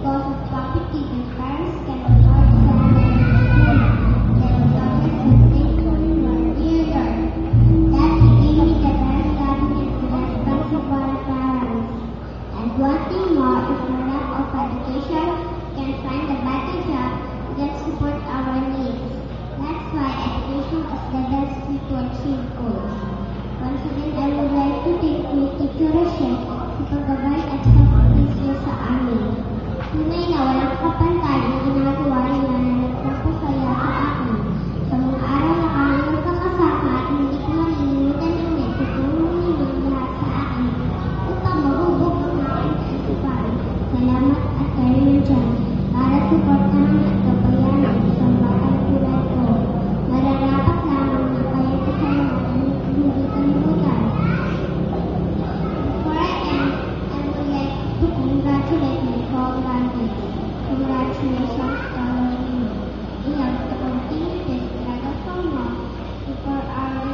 Because of competition, parents can afford salary their daughters and thankfully were reared. That gave me the best loving and responsible parents. And one thing more, if the lack of education can find a better job that support our needs. That's why education is the best way to achieve goals. Once again, I would like to thank you, Teacher Rochelle, sa paggabay at sa pag-teacher sa amin. Tunay na walang kapantay na ginagawa niya na nagpapasaya sa akin. Sa mga araw na kami magkakasama at hindi ko malilimutan ng nagtutulong ninyong lahat sa akin upang mahubog ang aking kaisipan. Salamat at kayo nandiyan para suportahan at gabayan ang isang batang tulad ko. Mararapat lamang na kayo kasalamat at hindi kalimutan. Before I end, I would like to congratulate my co-graduates. Congratulations to all of you. We have to continue this struggle for more before our